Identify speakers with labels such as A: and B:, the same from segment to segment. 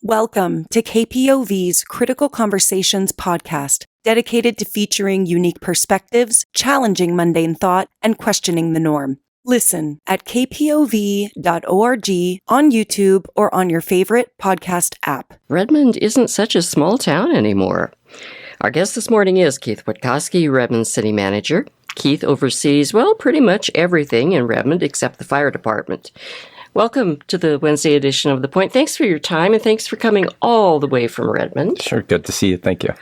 A: Welcome to KPOV's Critical Conversations podcast, dedicated to featuring unique perspectives, challenging mundane thought, and questioning the norm. Listen at kpov.org, on YouTube, or on your favorite podcast app.
B: Redmond isn't such a small town anymore. Our guest this morning is Keith Witcosky, Redmond City Manager. Keith oversees, pretty much everything in Redmond except the fire department. Welcome to the Wednesday edition of The Point. Thanks for your time, and thanks for coming all the way from Redmond.
C: Sure, good to see you. Thank you.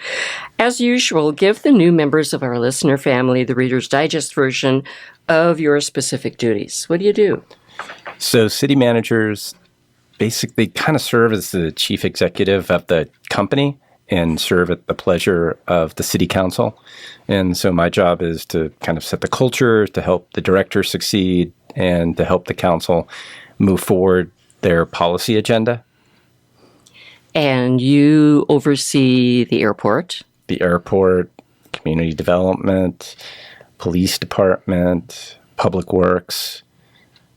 B: As usual, give the new members of our listener family the Reader's Digest version of your specific duties. What do you do?
C: So city managers basically kind of serve as the chief executive of the company and serve at the pleasure of the city council. And so my job is to kind of set the culture, to help the director succeed, and to help the council move forward their policy agenda.
B: And you oversee the airport?
C: The airport, community development, police department, public works,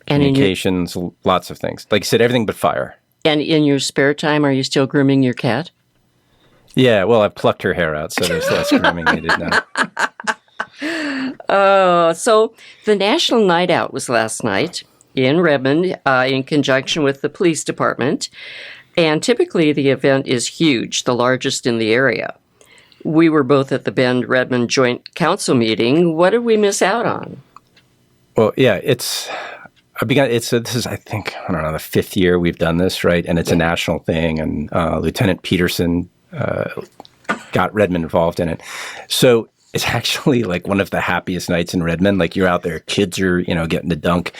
C: communications, lots of things. Like I said, everything but fire.
B: And in your spare time, are you still grooming your cat?
C: Yeah, well, I've plucked her hair out, so there's less grooming needed now.
B: So the National Night Out was last night in Redmond, in conjunction with the police department. And typically the event is huge, the largest in the area. We were both at the Bend and Redmond Joint Council meeting. What did we miss out on?
C: Well, yeah, this is, I think, the fifth year we've done this, right? And it's a national thing, and Lieutenant Peterson got Redmond involved in it. So it's actually like one of the happiest nights in Redmond. Like you're out there, kids are, getting to dunk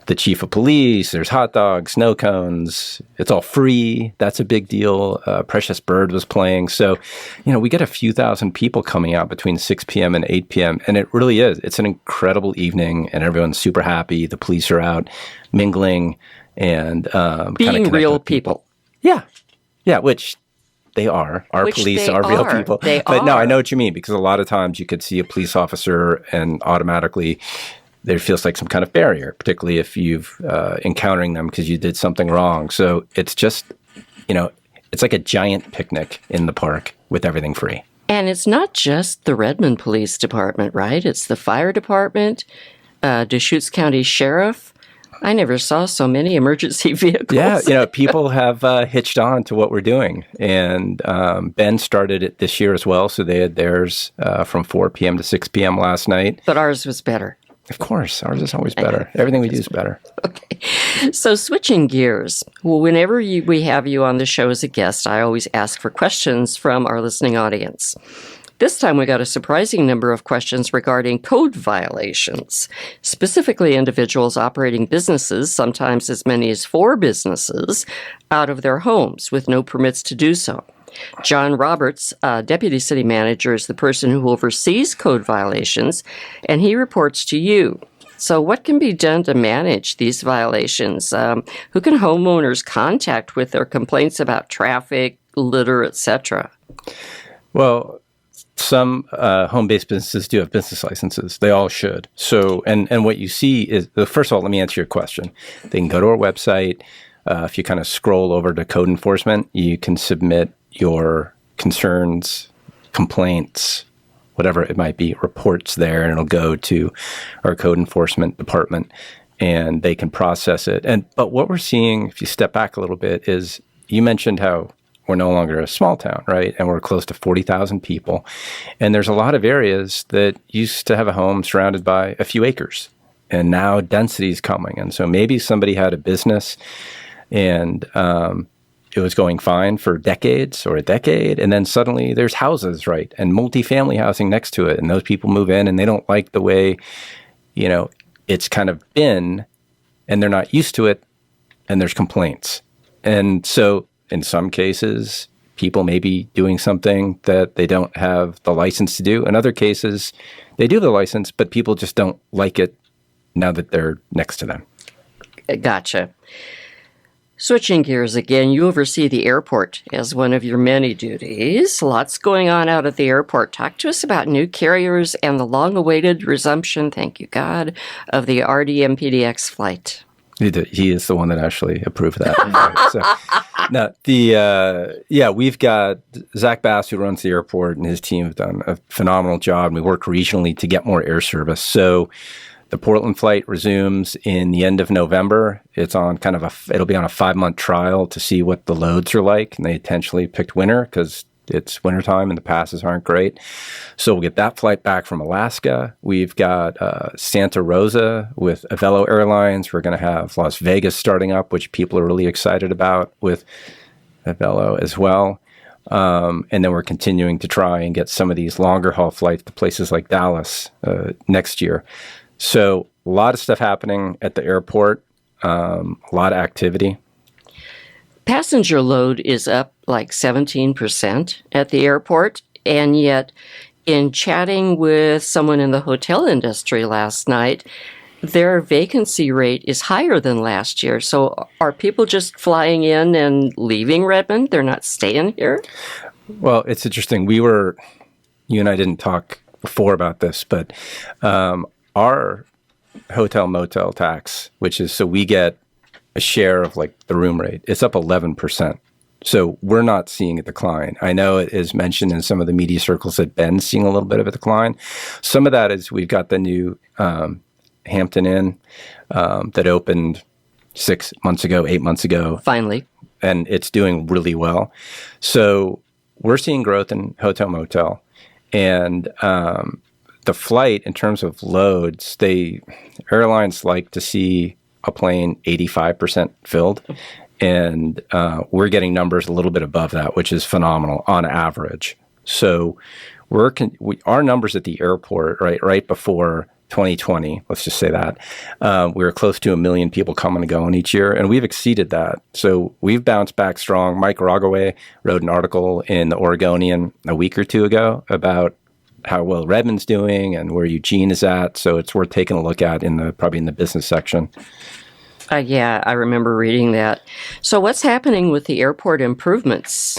C: the chief of police. There's hot dogs, snow cones. It's all free. That's a big deal. Precious Bird was playing. So, we get a few thousand people coming out between 6 p.m. and 8 p.m. And it really is. It's an incredible evening, and everyone's super happy. The police are out mingling and
B: being real people.
C: Yeah. Yeah, which they are. Our police are real people. But no, I know what you mean, because a lot of times you could see a police officer and automatically there feels like some kind of barrier, particularly if you've encountering them because you did something wrong. So it's just, it's like a giant picnic in the park with everything free.
B: And it's not just the Redmond Police Department, right? It's the fire department, Deschutes County Sheriff. I never saw so many emergency vehicles.
C: Yeah, people have hitched on to what we're doing. And Bend started it this year as well. So they had theirs from 4 p.m. to 6 p.m. last night.
B: But ours was better.
C: Of course. Ours is always better. Everything we do is better.
B: Okay. So switching gears, whenever we have you on the show as a guest, I always ask for questions from our listening audience. This time we got a surprising number of questions regarding code violations, specifically individuals operating businesses, sometimes as many as 4 businesses, out of their homes with no permits to do so. John Roberts, Deputy City Manager, is the person who oversees code violations, and he reports to you. So what can be done to manage these violations? Who can homeowners contact with their complaints about traffic, litter, etc.?
C: Well, some home-based businesses do have business licenses. They all should. So, and what you see is, first of all, let me answer your question. They can go to our website. If you kind of scroll over to code enforcement, you can submit your concerns, complaints, whatever it might be, reports there, and it'll go to our code enforcement department, and they can process it. But what we're seeing, if you step back a little bit, is you mentioned how we're no longer a small town, right? And we're close to 40,000 people. And there's a lot of areas that used to have a home surrounded by a few acres. And now density is coming. And so maybe somebody had a business and it was going fine for decades or a decade. And then suddenly there's houses, right? And multifamily housing next to it. And those people move in and they don't like the way, it's kind of been, and they're not used to it. And there's complaints. And so in some cases, people may be doing something that they don't have the license to do. In other cases, they do the license, but people just don't like it now that they're next to them.
B: Gotcha. Switching gears again, you oversee the airport as one of your many duties. Lots going on out at the airport. Talk to us about new carriers and the long-awaited resumption, thank you God, of the RDMPDX flight.
C: He is the one that actually approved that. We've got Zach Bass, who runs the airport, and his team have done a phenomenal job. And we work regionally to get more air service. So the Portland flight resumes in the end of November. It's on it'll be on a 5-month trial to see what the loads are like. And they intentionally picked winter because it's wintertime and the passes aren't great. So we'll get that flight back from Alaska. We've got Santa Rosa with Avelo Airlines. We're going to have Las Vegas starting up, which people are really excited about with Avelo as well. And then we're continuing to try and get some of these longer haul flights to places like Dallas next year. So a lot of stuff happening at the airport, a lot of activity.
B: Passenger load is up like 17% at the airport, and yet in chatting with someone in the hotel industry last night, their vacancy rate is higher than last year. So are people just flying in and leaving Redmond? They're not staying here?
C: Well, it's interesting. You and I didn't talk before about this, but our hotel motel tax, which is, so we get a share of like the room rate, it's up 11%. So we're not seeing a decline. I know it is mentioned in some of the media circles that Bend's seeing a little bit of a decline. Some of that is we've got the new Hampton Inn that opened 8 months ago.
B: Finally.
C: And it's doing really well. So we're seeing growth in hotel motel. And the flight, in terms of loads, airlines like to see a plane 85% filled. And we're getting numbers a little bit above that, which is phenomenal on average. So our numbers at the airport, right before 2020, let's just say that, we were close to 1 million people coming and going each year, and we've exceeded that. So we've bounced back strong. Mike Rogaway wrote an article in the Oregonian a week or two ago about how well Redmond's doing and where Eugene is at. So it's worth taking a look at probably in the business section.
B: Yeah, I remember reading that. So what's happening with the airport improvements?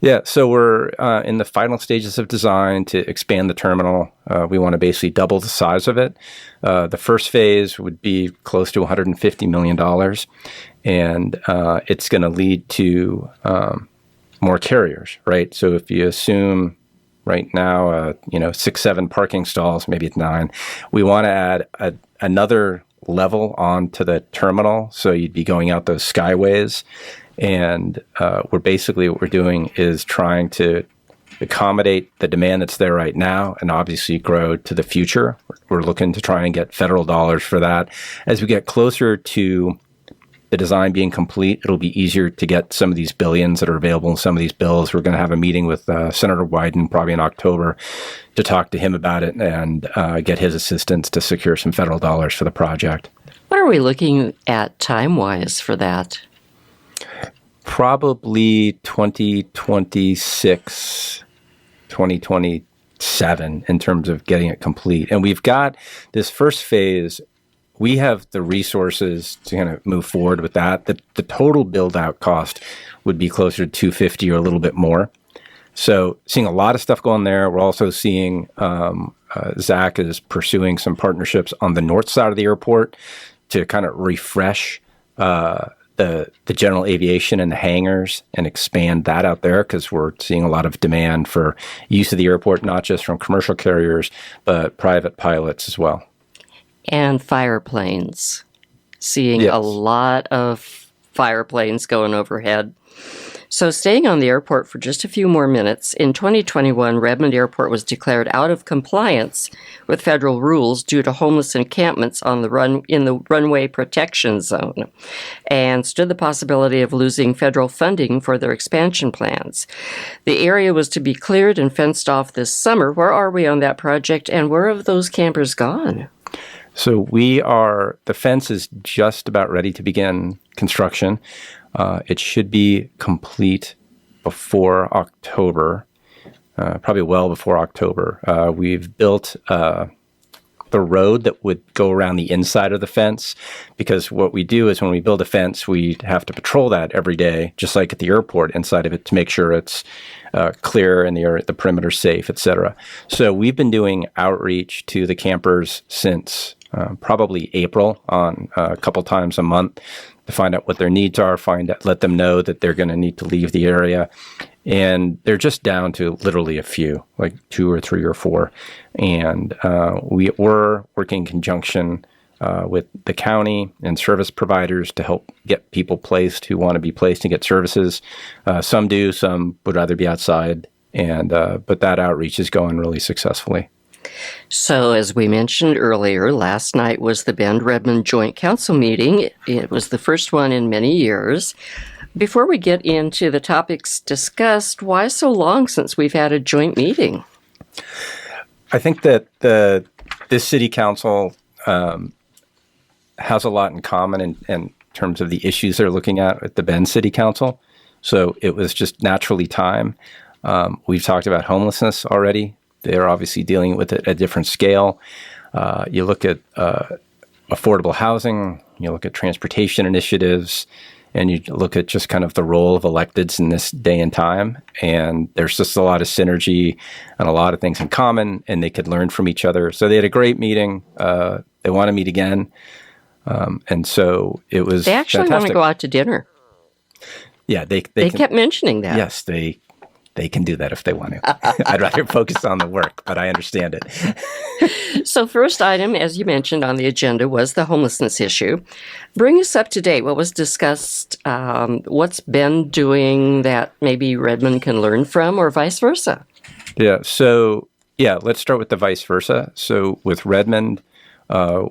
C: Yeah, so we're in the final stages of design to expand the terminal. We want to basically double the size of it. The first phase would be close to $150 million, and it's going to lead to more carriers, right? So if you assume right now, 6, 7 parking stalls, maybe it's 9, we want to add another level onto the terminal, so you'd be going out those skyways. And what we're doing is trying to accommodate the demand that's there right now and obviously grow to the future. We're looking to try and get federal dollars for that. As we get closer to the design being complete, it'll be easier to get some of these billions that are available in some of these bills. We're going to have a meeting with Senator Wyden probably in October to talk to him about it and get his assistance to secure some federal dollars for the project.
B: What are we looking at time-wise for that?
C: Probably 2026, 2027 in terms of getting it complete. And we've got this first phase. We have the resources to kind of move forward with that. The total build-out cost would be closer to $250 or a little bit more. So seeing a lot of stuff going there. We're also seeing Zach is pursuing some partnerships on the north side of the airport to kind of refresh the general aviation and the hangars and expand that out there, because we're seeing a lot of demand for use of the airport, not just from commercial carriers, but private pilots as well.
B: And fire planes. Seeing
C: Yes.
B: a lot of fire planes going overhead. So staying on the airport for just a few more minutes, in 2021, Redmond Airport was declared out of compliance with federal rules due to homeless encampments on in the runway protection zone, and stood the possibility of losing federal funding for their expansion plans. The area was to be cleared and fenced off this summer. Where are we on that project, and where have those campers gone?
C: So the fence is just about ready to begin construction. It should be complete before October, probably well before October. We've built the road that would go around the inside of the fence, because what we do is when we build a fence, we have to patrol that every day, just like at the airport, inside of it, to make sure it's clear and the perimeter's safe, et cetera. So we've been doing outreach to the campers since probably April on a couple times a month to find out what their needs are, let them know that they're going to need to leave the area. And they're just down to literally a few, like 2 or 3 or 4. And we were working in conjunction with the county and service providers to help get people placed who want to be placed and get services. Some do, some would rather be outside. And but that outreach is going really successfully.
B: So, as we mentioned earlier, last night was the Bend Redmond Joint Council meeting. It was the first one in many years. Before we get into the topics discussed, why so long since we've had a joint meeting?
C: I think that this city council has a lot in common in terms of the issues they're looking at the Bend City Council. So it was just naturally time. We've talked about homelessness already. They're obviously dealing with it at a different scale. You look at affordable housing, you look at transportation initiatives, and you look at just kind of the role of electeds in this day and time. And there's just a lot of synergy and a lot of things in common, and they could learn from each other. So they had a great meeting. They want to meet again. And so it was
B: They actually
C: fantastic.
B: want to go out to dinner.
C: Yeah, they
B: kept mentioning that.
C: Yes, they can do that if they want to. I'd rather focus on the work, but I understand it.
B: So first item, as you mentioned on the agenda, was the homelessness issue. Bring us up to date. What was discussed? What's Bend doing that maybe Redmond can learn from, or vice versa?
C: Yeah, so let's start with the vice versa. So with Redmond,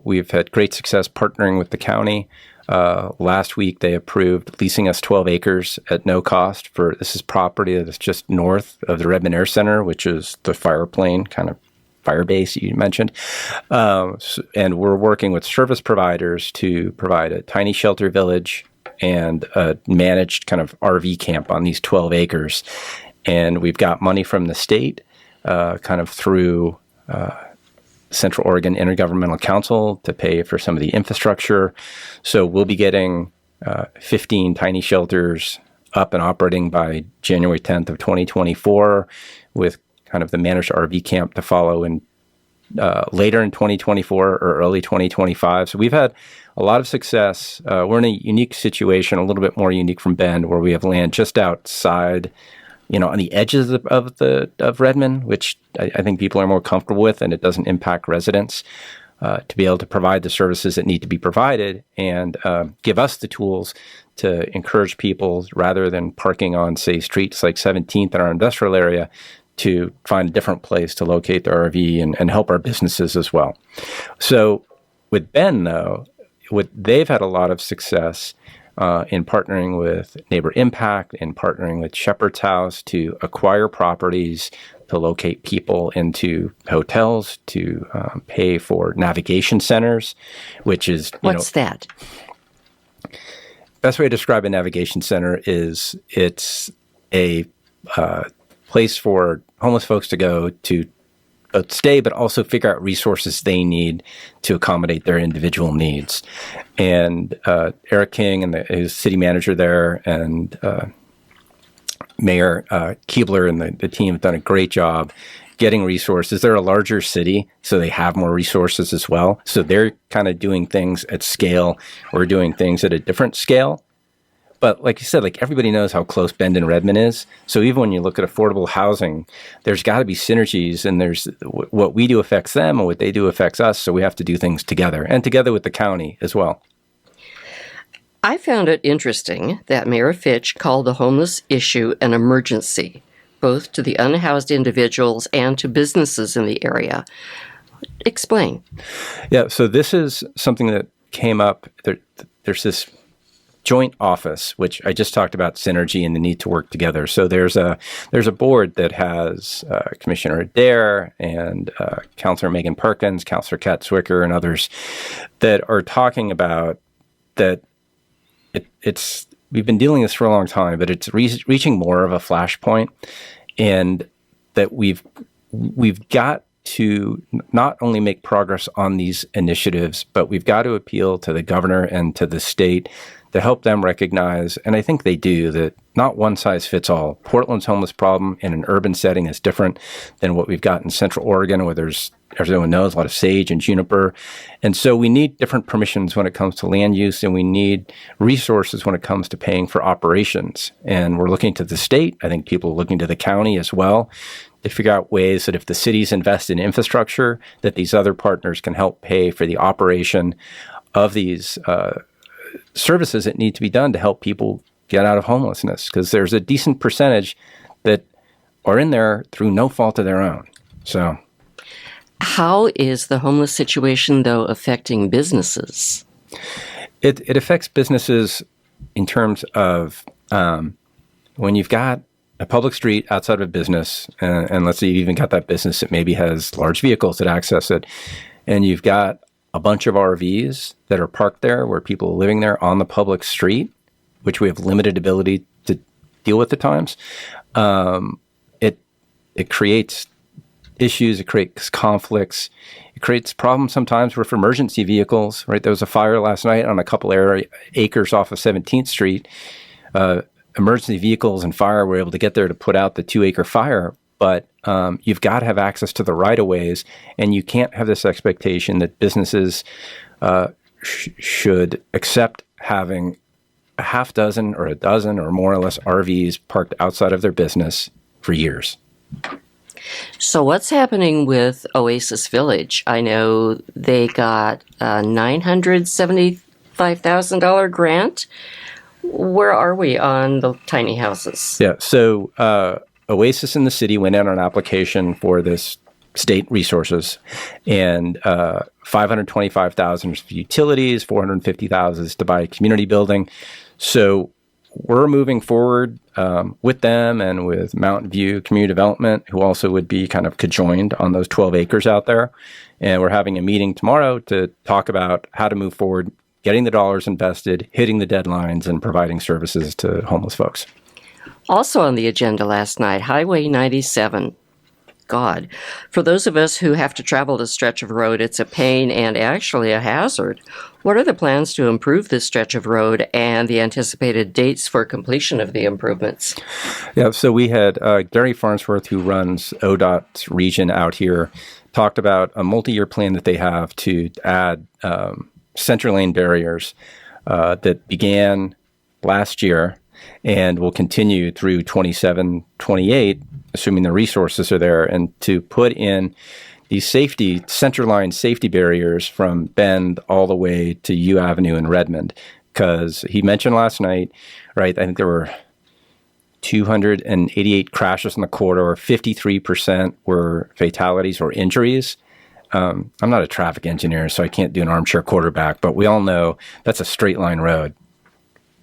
C: we've had great success partnering with the county. Last week, they approved leasing us 12 acres at no cost this is property that is just north of the Redmond Air Center, which is the fireplane kind of fire base you mentioned. And we're working with service providers to provide a tiny shelter village and a managed kind of RV camp on these 12 acres. And we've got money from the state kind of through Central Oregon Intergovernmental Council to pay for some of the infrastructure. So we'll be getting 15 tiny shelters up and operating by January 10th of 2024, with kind of the managed RV camp to follow in later in 2024 or early 2025. So we've had a lot of success. We're in a unique situation, a little bit more unique from Bend, where we have land just outside, on the edges of Redmond, which I think people are more comfortable with, and it doesn't impact residents, to be able to provide the services that need to be provided and give us the tools to encourage people, rather than parking on, say, streets like 17th in our industrial area, to find a different place to locate their RV and help our businesses as well. So with Bend, though, they've had a lot of success in partnering with Neighbor Impact, in partnering with Shepherd's House to acquire properties, to locate people into hotels, to pay for navigation centers, which is,
B: What's that?
C: Best way to describe a navigation center is it's a place for homeless folks to go to stay, but also figure out resources they need to accommodate their individual needs. And Eric King and his city manager there, and Mayor Keebler and the team have done a great job getting resources. They're a larger city, so they have more resources as well. So they're kind of doing things at scale. We're doing things at a different scale. But like you said, like everybody knows how close Bend and Redmond is. So even when you look at affordable housing, there's got to be synergies, and there's what we do affects them and what they do affects us. So we have to do things together, and together with the county as well.
B: I found it interesting that Mayor Fitch called the homeless issue an emergency, both to the unhoused individuals and to businesses in the area. Explain.
C: Yeah, so this is something that came up. There's this joint office, which I just talked about, synergy and the need to work together. So there's a board that has Commissioner Adair and Councilor Megan Perkins, Councilor Kat Zwicker, and others that are talking about that. We've been dealing with this for a long time, but it's reaching more of a flashpoint, and that we've got to not only make progress on these initiatives, but we've got to appeal to the governor and to the state to help them recognize, and I think they do, that not one size fits all. Portland's homeless problem in an urban setting is different than what we've got in Central Oregon, where there's, as everyone knows, a lot of sage and juniper. And so we need different permissions when it comes to land use, and we need resources when it comes to paying for operations. And we're looking to the state. I think people are looking to the county as well to figure out ways that if the cities invest in infrastructure, that these other partners can help pay for the operation of these services that need to be done to help people get out of homelessness. Because there's a decent percentage that are in there through no fault of their own. So,
B: how is the homeless situation, though, affecting businesses?
C: It affects businesses in terms of when you've got a public street outside of a business, and let's say you've even got that business that maybe has large vehicles that access it, and you've got a bunch of RVs that are parked there where people are living there on the public street, which we have limited ability to deal with at times, it creates issues, it creates conflicts, it creates problems sometimes with emergency vehicles, right? There was a fire last night on a couple acres off of 17th Street. Emergency vehicles and fire were able to get there to put out the 2-acre fire, but you've got to have access to the right-of-ways, and you can't have this expectation that businesses should accept having a half dozen or a dozen or more or less RVs parked outside of their business for years.
B: So what's happening with Oasis Village? I know they got a $975,000 grant. Where are we on the tiny houses?
C: Yeah, so Oasis in the city went out on an application for this state resources, and $525,000 for utilities, $450,000 is to buy a community building. So we're moving forward with them and with Mountain View Community Development, who also would be kind of conjoined on those 12 acres out there. And we're having a meeting tomorrow to talk about how to move forward, getting the dollars invested, hitting the deadlines, and providing services to homeless folks.
B: Also on the agenda last night, Highway 97. God, for those of us who have to travel this stretch of road, it's a pain and actually a hazard. What are the plans to improve this stretch of road and the anticipated dates for completion of the improvements?
C: Yeah, so we had Gary Farnsworth, who runs ODOT's region out here, talked about a multi-year plan that they have to add center lane barriers that began last year and will continue through 27, 28, assuming the resources are there, and to put in these center line safety barriers from Bend all the way to U Avenue in Redmond. Because he mentioned last night, right, I think there were 288 crashes in the corridor, 53% were fatalities or injuries. I'm not a traffic engineer, so I can't do an armchair quarterback, but we all know that's a straight line road,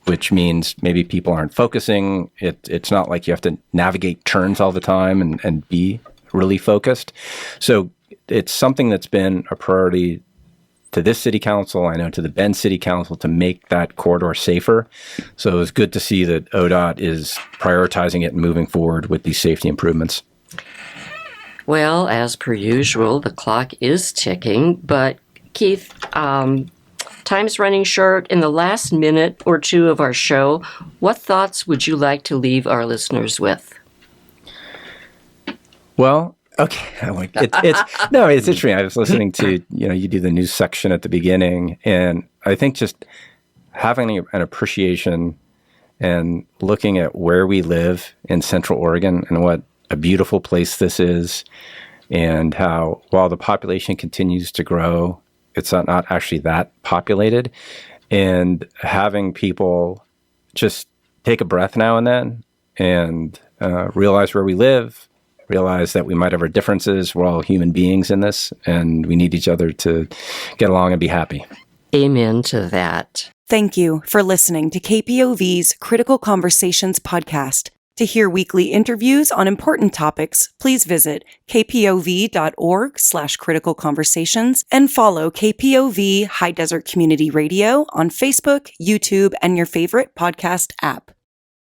C: which means maybe people aren't focusing. It's not like you have to navigate turns all the time and be really focused. So it's something that's been a priority to this city council, I know to the Bend City Council, to make that corridor safer. So it was good to see that ODOT is prioritizing it and moving forward with these safety improvements.
B: Well, as per usual, the clock is ticking, but Keith, time's running short. In the last minute or two of our show, what thoughts would you like to leave our listeners with?
C: Well, okay. It's interesting. I was listening to, you do the news section at the beginning, and I think just having an appreciation and looking at where we live in Central Oregon and what a beautiful place this is, and how while the population continues to grow, it's not actually that populated, and having people just take a breath now and then and realize where we live, realize that we might have our differences. We're all human beings in this, and we need each other to get along and be happy.
B: Amen to that.
A: Thank you for listening to KPOV's Critical Conversations podcast. To hear weekly interviews on important topics, please visit kpov.org/criticalconversations and follow KPOV High Desert Community Radio on Facebook, YouTube, and your favorite podcast app.